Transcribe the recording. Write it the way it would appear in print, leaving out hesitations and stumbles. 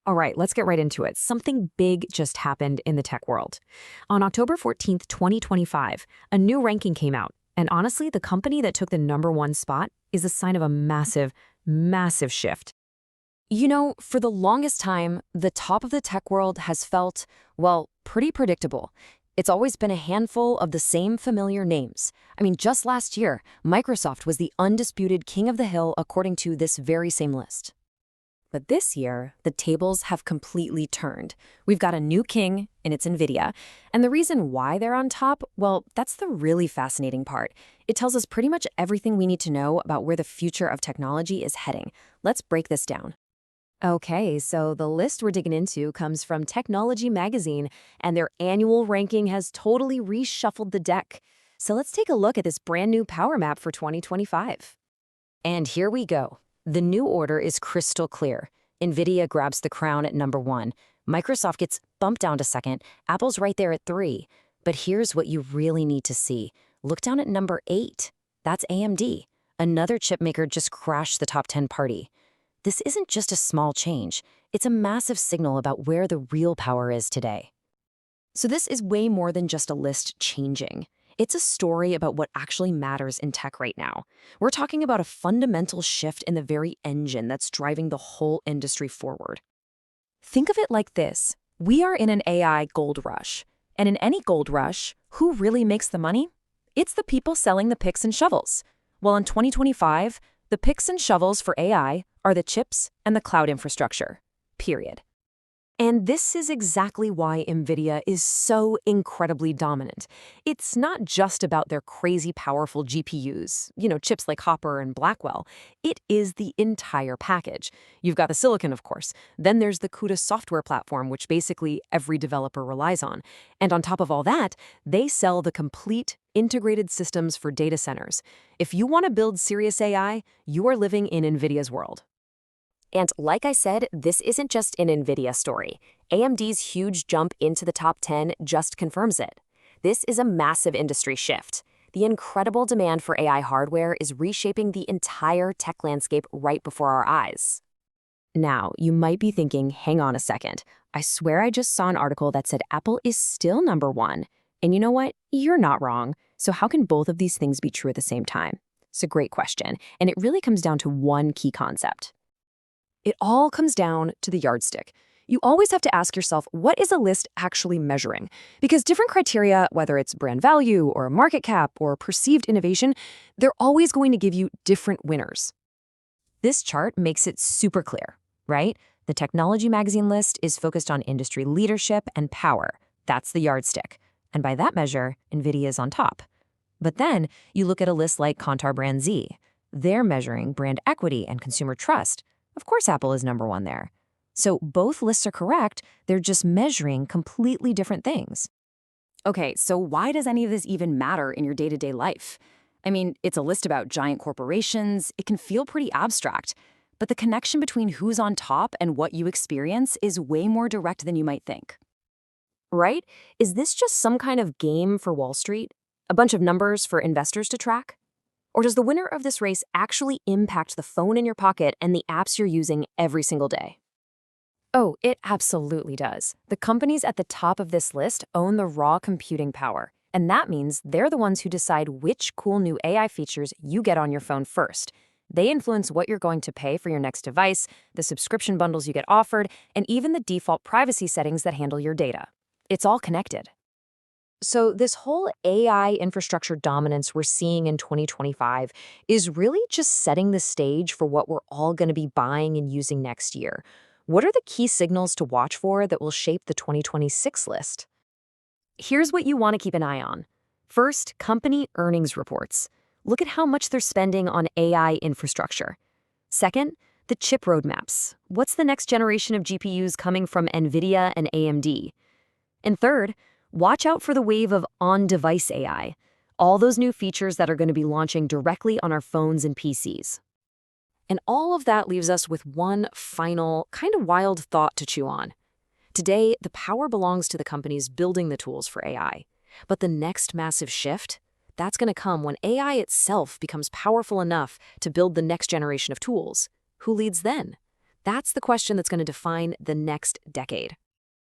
All right, let's get right into it. Something big just happened in the tech world. On October 14th, 2025, a new ranking came out. And honestly, the company that took the #1 spot is a sign of a massive, massive shift. You know, for the longest time, the top of the tech world has felt, well, pretty predictable. It's always been a handful of the same familiar names. I mean, just last year, Microsoft was the undisputed king of the hill according to this very same list. But this year, the tables have completely turned. We've got a new king, and it's NVIDIA. And the reason why they're on top, well, that's the really fascinating part. It tells us pretty much everything we need to know about where the future of technology is heading. Let's break this down. Okay, so the list we're digging into comes from Technology Magazine, and their annual ranking has totally reshuffled the deck. So let's take a look at this brand new power map for 2025. And here we go. The new order is crystal clear. NVIDIA grabs the crown at #1. Microsoft gets bumped down to second. Apple's right there at 3. But here's what you really need to see. Look down at #8. That's AMD. Another chipmaker just crashed the top 10 party. This isn't just a small change. It's a massive signal about where the real power is today. So this is way more than just a list changing. It's a story about what actually matters in tech right now. We're talking about a fundamental shift in the very engine that's driving the whole industry forward. Think of it like this. We are in an AI gold rush. And in any gold rush, who really makes the money? It's the people selling the picks and shovels. Well, in 2025, the picks and shovels for AI are the chips and the cloud infrastructure, period. And this is exactly why NVIDIA is so incredibly dominant. It's not just about their crazy powerful GPUs, chips like Hopper and Blackwell. It is the entire package. You've got the silicon, of course. Then there's the CUDA software platform, which basically every developer relies on. And on top of all that, they sell the complete integrated systems for data centers. If you want to build serious AI, you are living in NVIDIA's world. And like I said, this isn't just an NVIDIA story. AMD's huge jump into the top 10 just confirms it. This is a massive industry shift. The incredible demand for AI hardware is reshaping the entire tech landscape right before our eyes. Now, you might be thinking, hang on a second. I swear I just saw an article that said Apple is still #1. And you know what? You're not wrong. So how can both of these things be true at the same time? It's a great question, and it really comes down to one key concept. It all comes down to the yardstick. You always have to ask yourself, what is a list actually measuring? Because different criteria, whether it's brand value or market cap or perceived innovation, they're always going to give you different winners. This chart makes it super clear, right? The Technology Magazine list is focused on industry leadership and power. That's the yardstick. And by that measure, NVIDIA is on top. But then you look at a list like Kantar BrandZ. They're measuring brand equity and consumer trust. Of course, Apple is #1 there. So both lists are correct, they're just measuring completely different things. Okay, so why does any of this even matter in your day-to-day life? I mean, it's a list about giant corporations, it can feel pretty abstract, but the connection between who's on top and what you experience is way more direct than you might think. Right? Is this just some kind of game for Wall Street? A bunch of numbers for investors to track? Or does the winner of this race actually impact the phone in your pocket and the apps you're using every single day? Oh, it absolutely does. The companies at the top of this list own the raw computing power, and that means they're the ones who decide which cool new AI features you get on your phone first. They influence what you're going to pay for your next device, the subscription bundles you get offered, and even the default privacy settings that handle your data. It's all connected. So this whole AI infrastructure dominance we're seeing in 2025 is really just setting the stage for what we're all going to be buying and using next year. What are the key signals to watch for that will shape the 2026 list? Here's what you want to keep an eye on. First, company earnings reports. Look at how much they're spending on AI infrastructure. Second, the chip roadmaps. What's the next generation of GPUs coming from NVIDIA and AMD? And third, watch out for the wave of on-device AI, all those new features that are going to be launching directly on our phones and PCs. And all of that leaves us with one final, kind of wild thought to chew on. Today, the power belongs to the companies building the tools for AI. But the next massive shift, that's going to come when AI itself becomes powerful enough to build the next generation of tools. Who leads then? That's the question that's going to define the next decade.